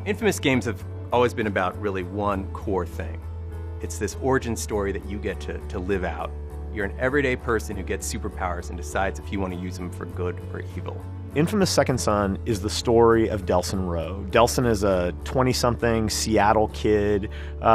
Infamous games have always been about really one core thing. It's this origin story that you get to live out. You're an everyday person who gets superpowers and decides if you want to use them for good or evil. Infamous Second Son is the story of Delson Rowe. Delson is a 20-something Seattle kid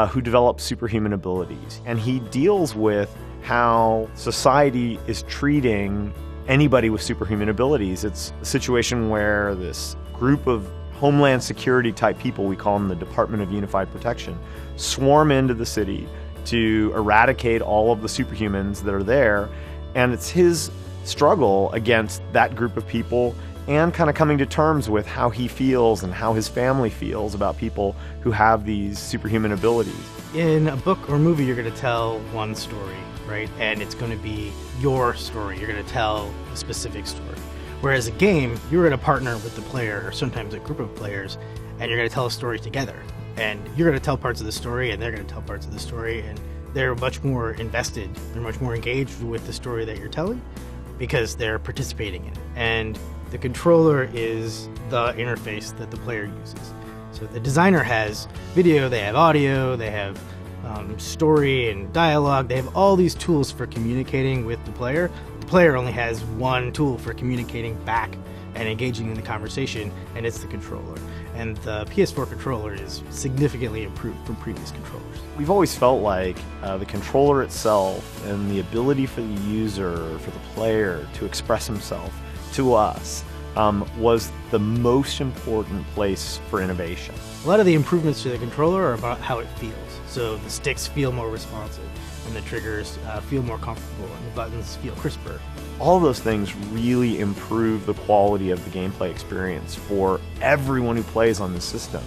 who develops superhuman abilities. And he deals with how society is treating anybody with superhuman abilities. It's a situation where this group of Homeland Security type people, we call them the Department of Unified Protection, swarm into the city to eradicate all of the superhumans that are there. And it's his struggle against that group of people and kind of coming to terms with how he feels and how his family feels about people who have these superhuman abilities. In a book or movie, you're going to tell one story, right? And it's going to be your story. You're going to tell a specific story. Whereas a game, you're going to partner with the player, or sometimes a group of players, and you're going to tell a story together. And you're going to tell parts of the story, and they're going to tell parts of the story, and they're much more invested, they're much more engaged with the story that you're telling because they're participating in it. And the controller is the interface that the player uses. So the designer has video, they have audio, they have story and dialogue, they have all these tools for communicating with the player. The player only has one tool for communicating back and engaging in the conversation, and it's the controller. And the PS4 controller is significantly improved from previous controllers. We've always felt like the controller itself and the ability for the user, for the player to express himself to us was the most important place for innovation. A lot of the improvements to the controller are about how it feels. So the sticks feel more responsive, and the triggers feel more comfortable, and the buttons feel crisper. All of those things really improve the quality of the gameplay experience for everyone who plays on the system.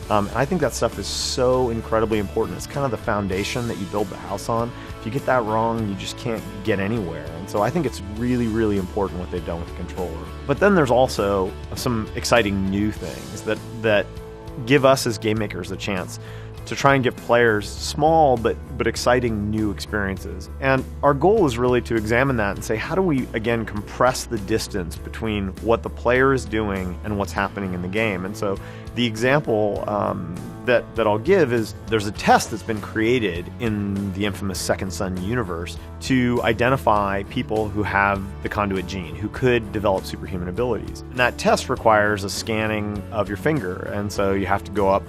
And I think that stuff is so incredibly important. It's kind of the foundation that you build the house on. If you get that wrong, you just can't get anywhere. And so I think it's really, really important what they've done with the controller. But then there's also some exciting new things that give us as game makers a chance to try and give players small but exciting new experiences. And our goal is really to examine that and say, how do we, again, compress the distance between what the player is doing and what's happening in the game? And so the example that I'll give is there's a test that's been created in the infamous Second Son universe to identify people who have the conduit gene, who could develop superhuman abilities. And that test requires a scanning of your finger. And so you have to go up,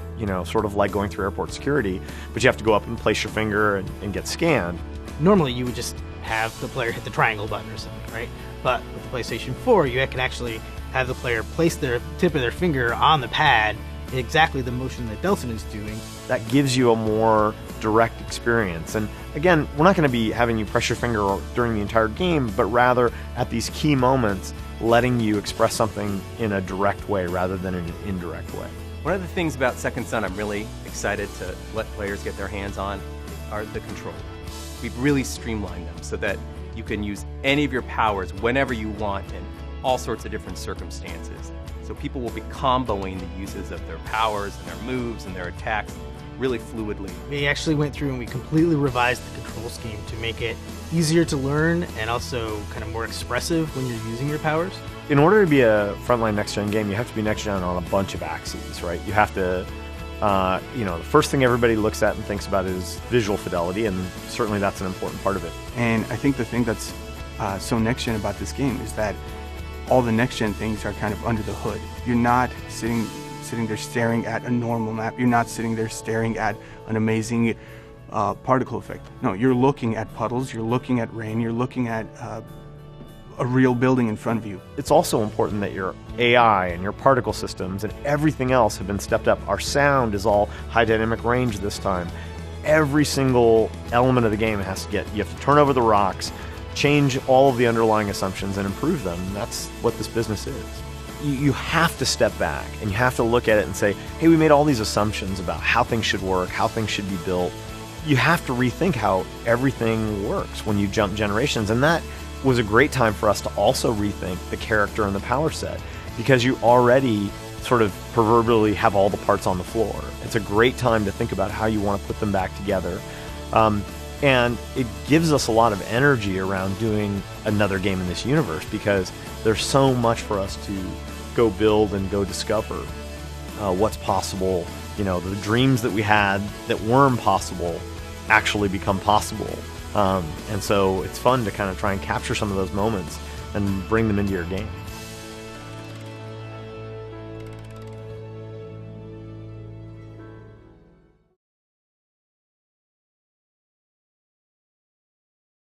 sort of like going through airport security, but you have to go up and place your finger and get scanned. Normally you would just have the player hit the triangle button or something, right? But with the PlayStation 4, you can actually have the player place their tip of their finger on the pad in exactly the motion that Delson is doing. That gives you a more direct experience. And again, we're not going to be having you press your finger during the entire game, but rather at these key moments, letting you express something in a direct way rather than in an indirect way. One of the things about Second Son I'm really excited to let players get their hands on are the controls. We've really streamlined them so that you can use any of your powers whenever you want in all sorts of different circumstances. So people will be comboing the uses of their powers and their moves and their attacks really fluidly. We actually went through and we completely revised the control scheme to make it easier to learn and also kind of more expressive when you're using your powers. In order to be a frontline next-gen game, you have to be next-gen on a bunch of axes, right? You have to, the first thing everybody looks at and thinks about is visual fidelity, and certainly that's an important part of it. And I think the thing that's so next-gen about this game is that all the next-gen things are kind of under the hood. You're not sitting there staring at a normal map. You're not sitting there staring at an amazing particle effect. No, you're looking at puddles, you're looking at rain, you're looking at a real building in front of you. It's also important that your AI and your particle systems and everything else have been stepped up. Our sound is all high dynamic range this time. Every single element of the game you have to turn over the rocks, change all of the underlying assumptions and improve them. That's what this business is. You have to step back and you have to look at it and say, hey, we made all these assumptions about how things should work, how things should be built. You have to rethink how everything works when you jump generations. And that was a great time for us to also rethink the character and the power set, because you already sort of proverbially have all the parts on the floor. It's a great time to think about how you want to put them back together. And it gives us a lot of energy around doing another game in this universe, because there's so much for us to go build and go discover what's possible. You know, the dreams that we had that were impossible actually become possible. And so it's fun to kind of try and capture some of those moments and bring them into your game.